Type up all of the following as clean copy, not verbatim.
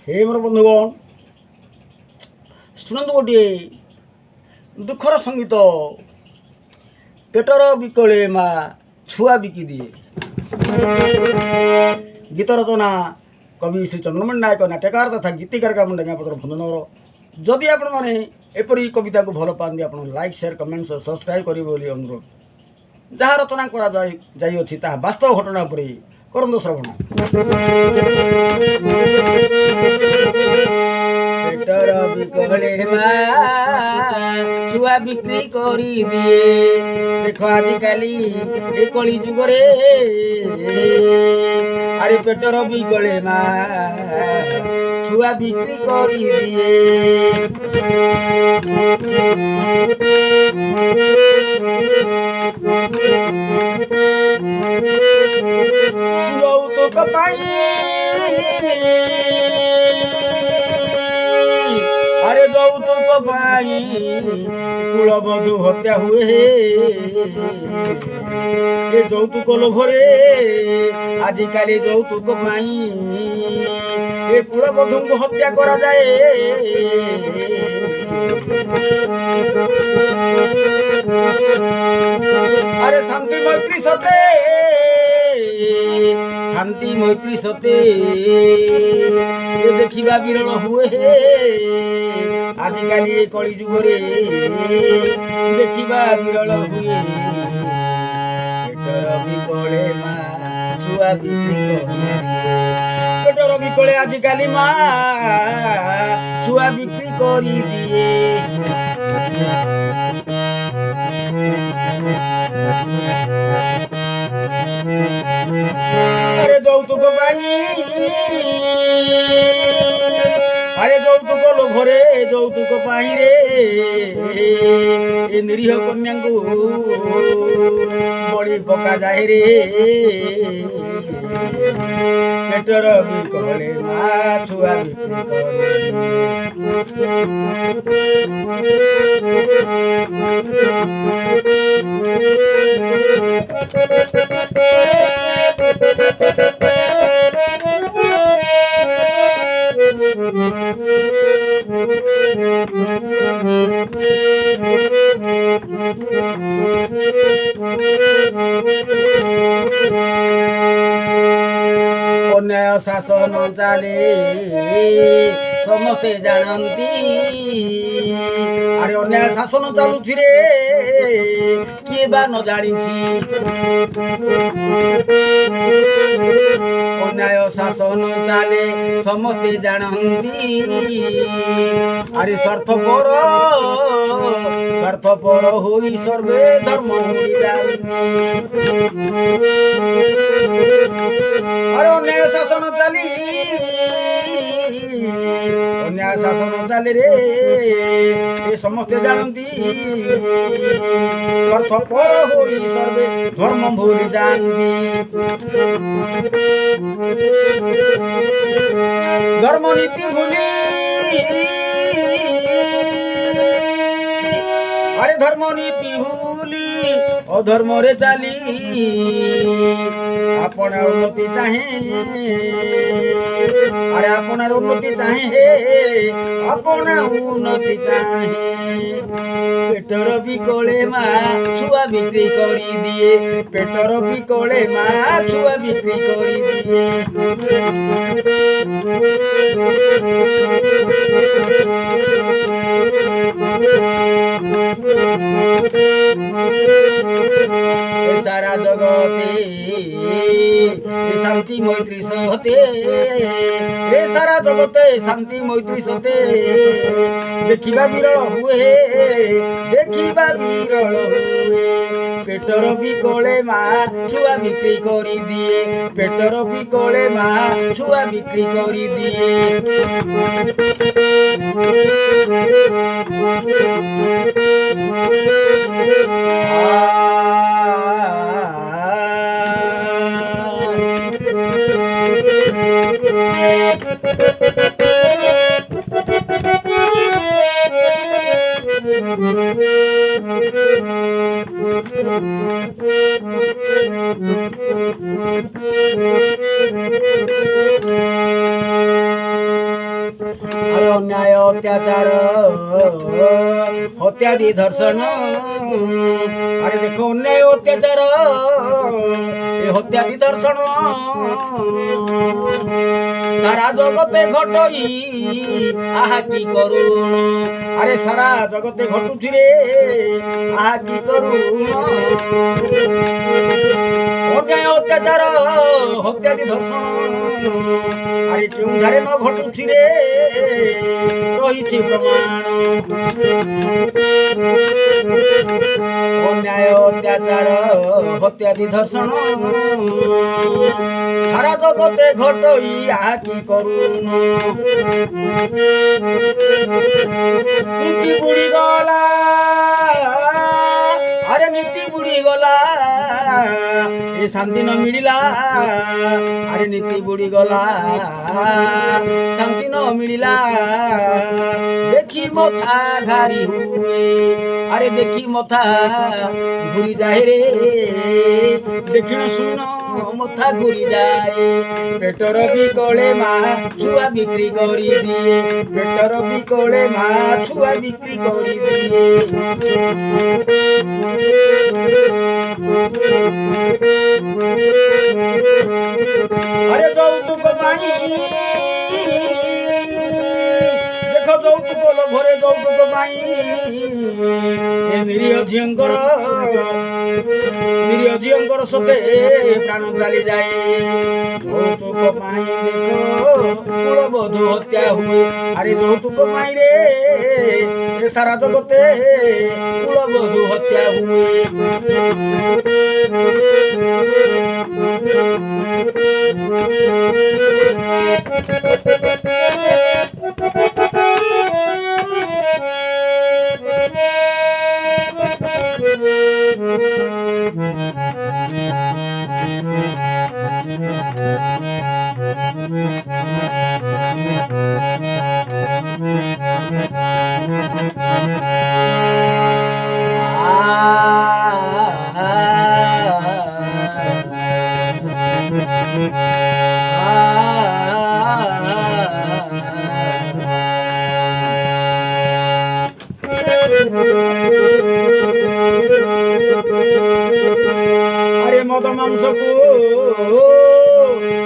हे मोर बंधुगण शुणु गोटे दुखर संगीत पेटर बिकले माँ छुआ बिकी दिए। गीत रचना कवि श्री चंद्रमणि नायक नाट्यकार तथा गीतिकार ग्रामपत्र भंजनगर। जदि आपण मैंने एपरी कविता को भल पाती आप लाइक शेयर कमेंट सब्सक्राइब करेंगे अनुरोध। जहाँ रचना कर वास्तव घटना पर करंद श्रवण। पेटर बिकले माँ छुआ बिक्री करी दिए। देख आजिकाली ए कली जुगरे अरे पेटर बिकले माँ छुआ बिक्री करी दिए। যৌতুক পাই আরে যৌতুক পাই কুলবধূ হত্যা হুয়ে। এ যৌতুক লোভরে আজকালি যৌতুক পাই এ কুলবধূঙ্কু হত্যা করা যায়। আরে শান্তি মৈত্রী সতে শান্তি মৈত্রী সতে দেখিবা বিরল হুয়ে। আজকালি কলি যুগরে দেখিবা বিরল হুয়ে। পেটর বিকলে মা ছুয়া বিক্রি করি দিয়ে। পেটর বিকলে আজকালি মা ছুয়া বিক্রি করি দিয়ে। আরে যৌতুক পাই আরে যৌতুক লোভরে যৌতুক পাই রে এ নিরীহ কন্যাঙ্কু বড়ি পকা যায় রে। পেটর বিকলে মা ছুয়া বিক্রি করে। अन्याय शासन चाले समस्ते जानती। अरे अन्याय शासन चालुछि रे किए बा न जानी। अन्याय शासन चाले समस्ते जानती। अरे स्वार्थपर होई सर्वे धर्म उड़ी जानती। अरे अन्याय शासन चाली अन्याय शासन चाली रे ये समस्ते जानती। स्वार्थपर होई सर्वे धर्म भूली जानती। धर्म नीति भूली अरे धर्म नीति भूली अधर्म रे चाली। आपण उन्नति चाहे अरे आपनार उन्नति चाहे आपण उन्नति चाहे। पेटर बिकले माँ छुआ बिक्री करी दिए। पेटर बिकले माँ छुआ बिक्री करी दिए। सारा जगते शांति मैत्री सहते ए सारा जगते शांति मैत्री सहते। देखिबा विरल हुए देखिबा विरल हुए। पेटर बिकले माँ छुआ बिक्री करी दिए। पेटर बिकले माँ छुआ बिक्री करी दिए। अन्याय अत्याचार हत्यादि धर्षण अरे देखो अन्याय अत्याचार हत्यादि दर्शन सारा जगते घटई आहा की करुण अरे सारा जगते घटुछि रे आहा की करुण अन्याय अत्याचार हत्यादि धर्षण अरे केउठारे न घटुछि रे रहिछि प्रमाण अन्याय अत्याचार हत्यादि धर्षण सारा जगते घटई आहा की करुण नीति बुड़ी गला अरे नीति बुड़ी गला ए शांति न मिलिला अरे नीति बुड़ी गला शांति न मिलिला देखी मथा घारी हुए अरे देखी मथा घूरी जाए रे देखिन सुन मथा घूरी जाए पेटर बिकले माँ छुआ बिक्री करी दिए पेटर बिकले माँ छुआ बिक्री करी दिए अरे যৌতুক পাই দেখো যৌতুক লোভরে যৌতুক পাই এ নিরীহ ঝিଅଙ୍କର সতে প্রাণ চালি যায় যৌতুক পাই দেখো কুলবধূ হত্যা হুয়ে আরে যৌতুক পাই রে এ সারা জগতে কুলবধূ হত্যা হুয়ে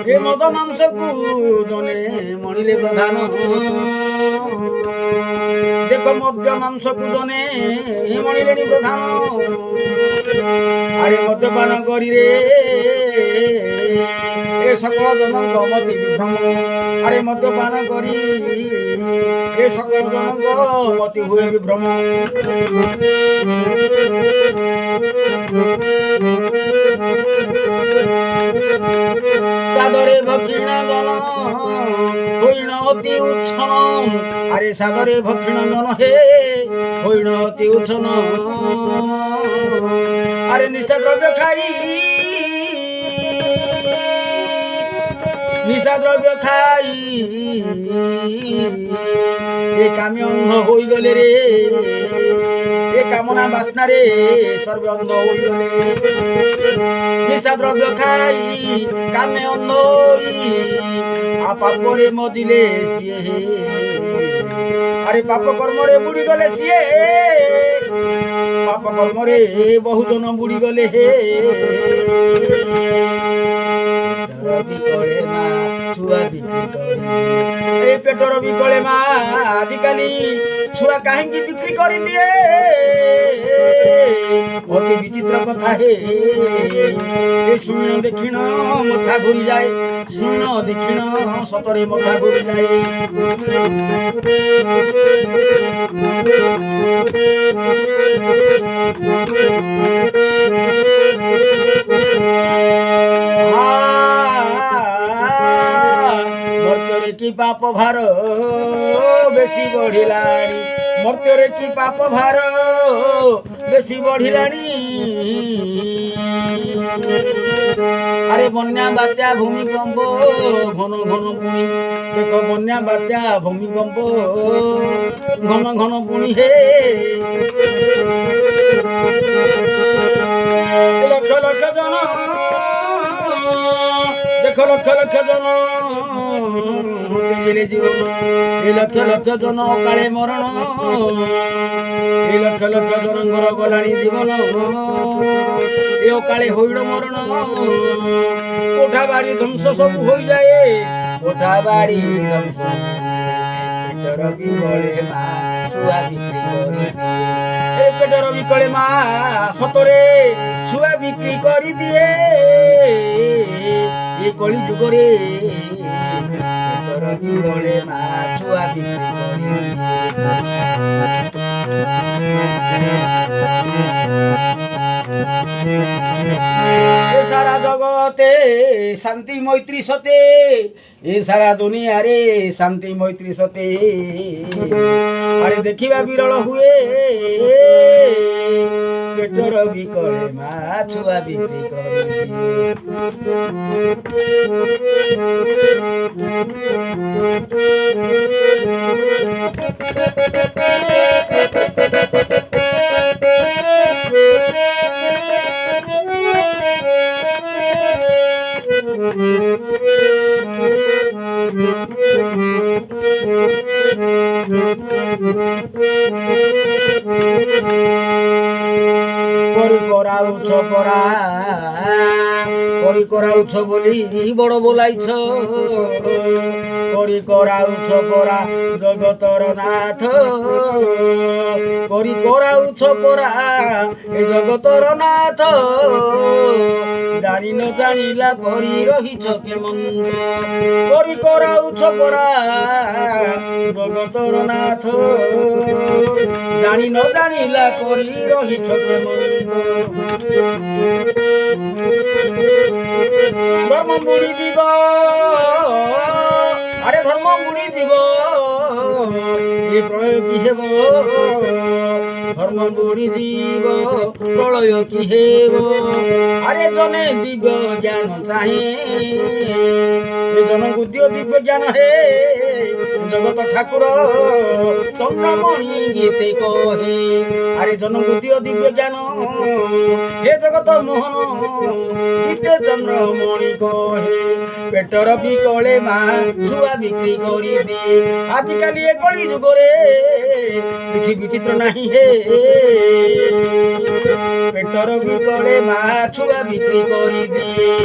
अरे मद मांस को जने मणिले प्रधान देख मद्य मांस को जने मणिले प्रधान अरे मद्यपान करी रे ए सकल जनक मति विभ्रम अरे मद्यपान करी ए सकल जनक मति हुए विभ्रम सादरे भक्षिण जन होइन अति उच्छन अरे सादरे भक्षिण जन हे होइन अति उच्छन अरे निशा द्रव्य खाई ए कामी अंध हो गले रे ए कामना बासना रे सर्वे अंध हो गले निशा द्रव्य खाई कामे अंध आ पाप रे मदिले सिए अरे पाप कर्म रे बुड़ी गले सिए पाप कर्म रे बहुजन बुड़ी गले हे बिकले मा छुआ बिक्री करी ए पेटर बिकले मा आजिकाली छुआ कहीं बिक्री करी दिए अति विचित्र कथा हे ए सुन देखिन मथा घूरी जाए सुन देखिन सतरे मथा घूरी जाए मर्त्य की पाप भार बेसी बढ़िलानी मर्त्य की पाप भार बेसी बढ़िलानी अरे बन्या बात्या भूमिकंप घन घन पुणी देख बन्या बात्या भूमिकंप घन घन पुणी हे लक्ष लक्ष जन देख लक्ष लक्ष जन ଦେଲେ ଜୀବନ ଏ ଲକ୍ଷ ଲକ୍ଷ ଜନ ଅକାଳେ ମରଣ ଏ ଲକ୍ଷ ଲକ୍ଷ ଜନଙ୍କର ଗଲାଣି ଜୀବନ ଏ ଅକାଳେ ହୋଇଡ଼ ମରଣ କୋଠା ବାଡ଼ି ଧ୍ୱଂସ ସବୁ ହୋଇଯାଏ କୋଠା ବାଡ଼ି ଧ୍ୱଂସ ପେଟର ବିକଳେ ମା ଛୁଆ ବିକ୍ରି କରିଦିଏ ଏ ପେଟର ବିକଳେ ମା ସତରେ ଛୁଆ ବିକ୍ରି କରିଦିଏ ଏ କଳି ଯୁଗରେ ପେଟର ବିକଳେ ମା ଛୁଆ ବିକ୍ରି କରିଦିଏ ଏ ସାରା জগতে শান্তি মৈত্রী সতে এ সারা দুনিয়ারে শান্তি মৈত্রী সতে আরে দেখিবা বিরল হুয়ে পেটর বিকলে মা ছুয়া বিক্রি করে করি করাউছ পরা করি করাউছ বলি বড় বলাইছ করি করাউছ পরা জগতর নাথ করি করাউছ পরা এ জগতর নাথ জানি ন জানিলা পরি রহিছ কেমন্ত করি করাউছ পরা জগতর নাথ জানি ন জানিলা পরি রহিছ কেমন্ত ধর্ম বুড়ি দিব আরে ধর্ম বুড়ি দিব এ প্রলয় কি হেব ধর্ম বুড়ি দিব প্রলয় কি হেব আরে জনে দিব জ্ঞান চাহে এ জনକୁ ଦିଅ ଦିବ୍ୟ ଜ୍ଞାନ হে জগত ঠাকুর চন্দ্রমণি গীতে কহে আরে জনକୁ দিଅ দিব্য জ্ঞান হে জগত মোহন গীতে চন্দ্রমণি কহে পেটর বিকলে মা ছুয়া বিক্রি করি দিয়ে আজকালি এ কলি যুগরে কিছু বিচিত্র নাহি হে পেটর বিকলে মা ছুয়া বিক্রি করি দিয়ে